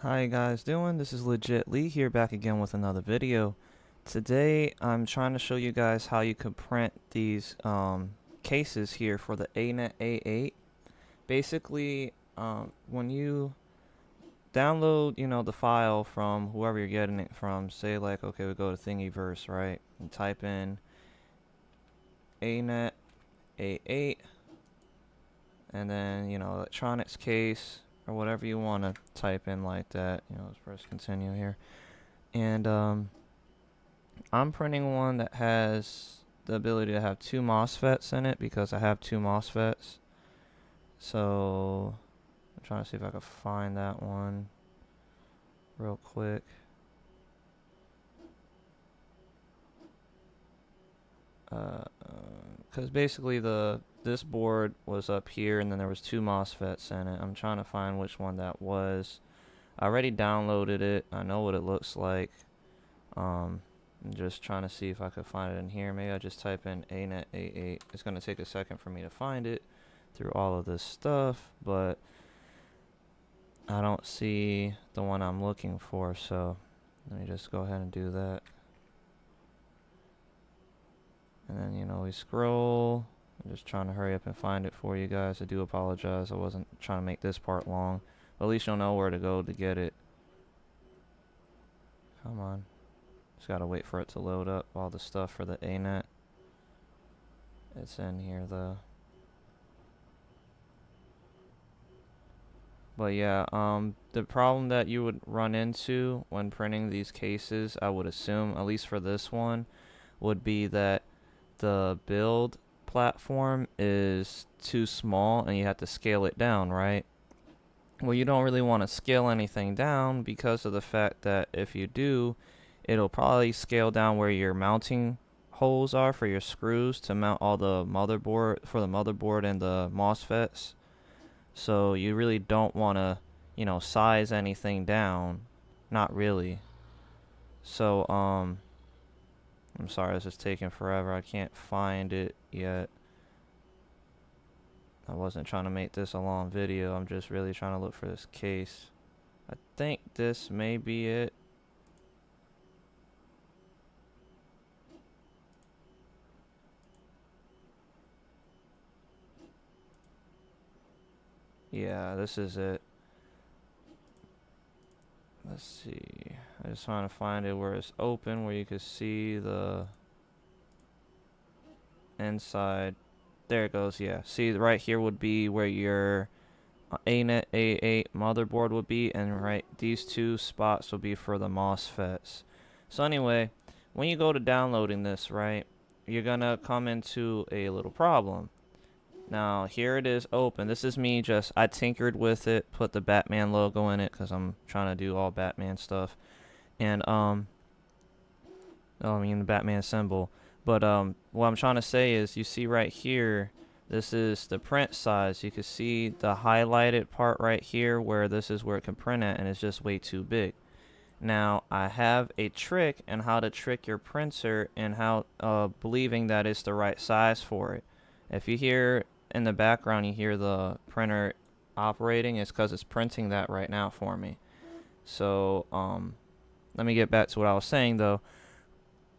How you guys doing? This is Legit Lee here, back again with another video. Today I'm trying to show you guys how you could print these cases here for the Anet A8. Basically, when you download, the file from whoever you're getting it from, say like, okay, we go to Thingiverse, right? And type in Anet A8, and then electronics case or whatever you want to type in like that. Let's press continue here. And I'm printing one that has the ability to have two MOSFETs in it because I have two MOSFETs. So I'm trying to see if I can find that one real quick. Because basically this board was up here and then there was two MOSFETs in it. I'm trying to find which one that was. I already downloaded it. I know what it looks like. I'm just trying to see if I could find it in here. Maybe I just type in Anet A8. It's going to take a second for me to find it through all of this stuff, but I don't see the one I'm looking for, so let me just go ahead and do that. And then, we scroll. I'm just trying to hurry up and find it for you guys. I do apologize. I wasn't trying to make this part long, but at least you'll know where to go to get it. Come on. Just gotta wait for it to load up all the stuff for the Anet. It's in here though. But yeah, the problem that you would run into when printing these cases, I would assume, at least for this one, would be that the build platform is too small and you have to scale it down, right? Well, you don't really want to scale anything down because of the fact that if you do, it'll probably scale down where your mounting holes are for your screws to mount all the motherboard and the MOSFETs. So you really don't want to, size anything down. Not really. So, I'm sorry, this is taking forever. I can't find it yet. I wasn't trying to make this a long video. I'm just really trying to look for this case. I think this may be it. Yeah, this is it. Let's see. I just want to find it where it's open, where you can see the inside. There it goes. Yeah. See, right here would be where your Anet A8 motherboard would be, and right these two spots will be for the MOSFETs. So anyway, when you go to downloading this, right, you're gonna come into a little problem. Now here it is open. This is me I tinkered with it, put the Batman logo in it because I'm trying to do all Batman stuff, and the Batman symbol. But what I'm trying to say is, you see right here, this is the print size. You can see the highlighted part right here where this is where it can print at, and it's just way too big. Now I have a trick on how to trick your printer and how believing that it's the right size for it. If you hear in the background, you hear the printer operating, it's because it's printing that right now for me. So let me get back to what I was saying though.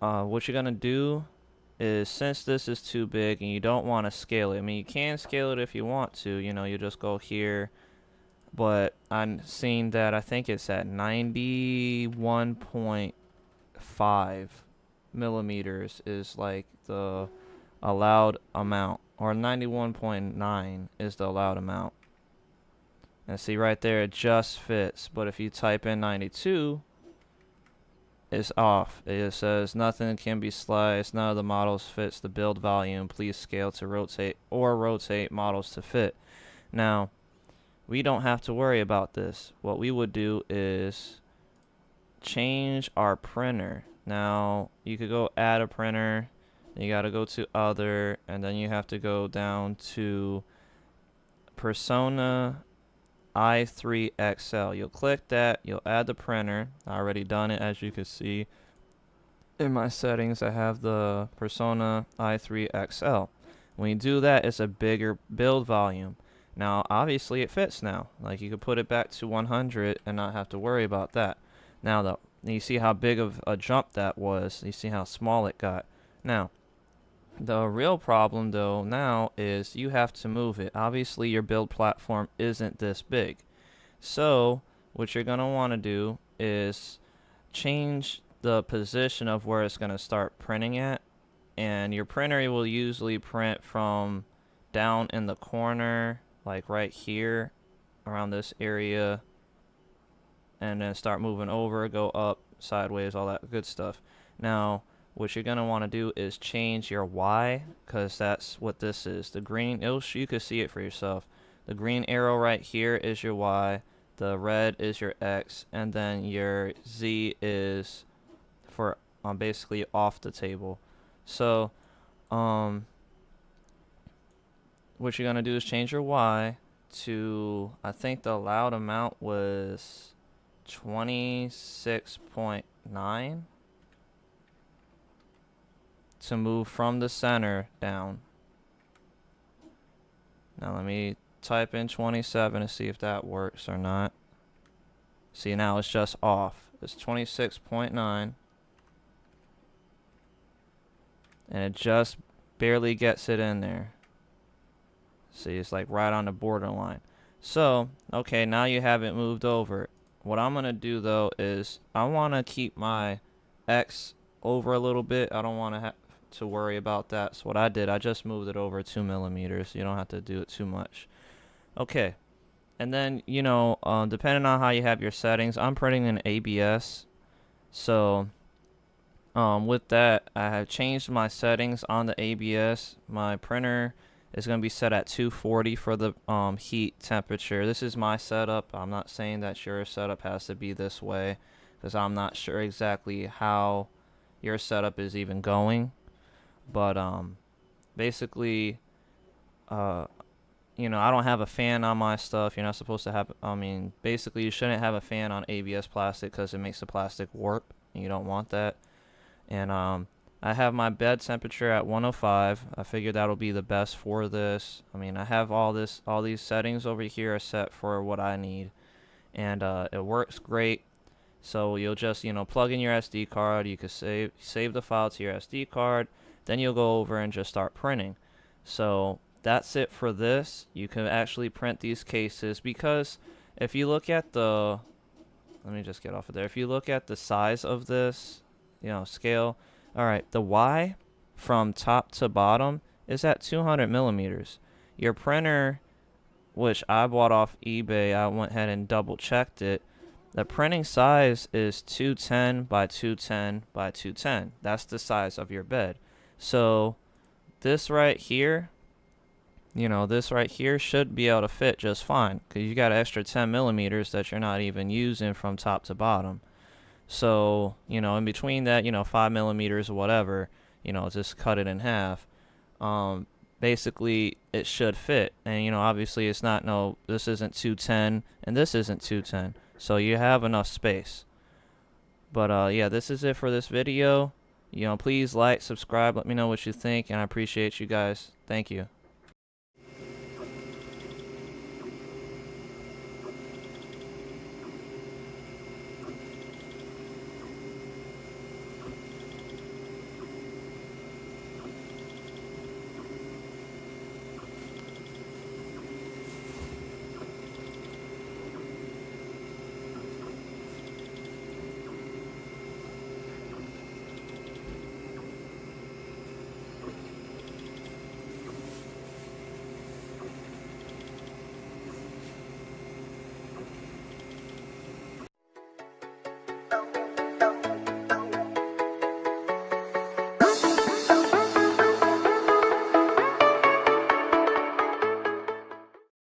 What you're gonna do is, since this is too big and you don't want to scale it, I mean, you can scale it if you want to, you just go here, but I'm seeing that I think it's at 91.5 millimeters is like the allowed amount, or 91.9 is the allowed amount. And see right there, it just fits. But if you type in 92, it's off. It says nothing can be sliced, none of the models fits the build volume, please scale to rotate models to fit. Now we don't have to worry about this. What we would do is change our printer. Now you could go add a printer, then you got to go to other, and then you have to go down to Persona i3 XL. You'll click that, you'll add the printer. I already done it, as you can see in my settings. I have the Persona i3 XL. When you do that, it's a bigger build volume. Now obviously it fits now. Like you could put it back to 100 and not have to worry about that. Now you see how big of a jump that was. You see how small it got. Now the real problem though now is you have to move it. Obviously your build platform isn't this big. So what you're going to want to do is change the position of where it's going to start printing at. And your printer will usually print from down in the corner, like right here around this area, and then start moving over, go up, sideways, all that good stuff. Now what you're going to want to do is change your Y, because that's what this is. The green, you can see it for yourself. The green arrow right here is your Y, the red is your X, and then your Z is for basically off the table. So what you're going to do is change your Y to, I think the allowed amount was 26.9 to move from the center down. Now let me type in 27 to see if that works or not. See, now it's just off. It's 26.9. And it just barely gets it in there. See, it's like right on the borderline. So, okay, now you have it moved over. What I'm going to do though is I want to keep my X over a little bit. I don't want to worry about that. So what I did, I just moved it over 2 millimeters. You don't have to do it too much. Okay. And then, you know, depending on how you have your settings, I'm printing in ABS. So with that, I have changed my settings on the ABS. My printer is going to be set at 240 for the heat temperature. This is my setup. I'm not saying that your setup has to be this way, because I'm not sure exactly how your setup is even going. But basically, you know, I don't have a fan on my stuff. You're not supposed to have, I mean, basically you shouldn't have a fan on ABS plastic because it makes the plastic warp, and you don't want that. And I have my bed temperature at 105. I figured that'll be the best for this. I mean, I have all these settings over here are set for what I need, and it works great. So you'll just, you know, plug in your SD card. You can save the file to your SD card. Then you'll go over and just start printing. So that's it for this. You can actually print these cases, because if you look at the, let me just get off of there. If you look at the size of this, you know, scale, all right, the Y from top to bottom is at 200 millimeters. Your printer, which I bought off eBay, I went ahead and double checked it. The printing size is 210 by 210 by 210. That's the size of your bed. So this right here, you know, this right here should be able to fit just fine, because you got an extra 10 millimeters that you're not even using from top to bottom. So, you know, in between that, you know, 5 millimeters or whatever, you know, just cut it in half. Basically, it should fit. And, you know, obviously it's not, no, this isn't 210 and this isn't 210. So you have enough space. But, yeah, this is it for this video. You know, please like, subscribe, let me know what you think, and I appreciate you guys. Thank you.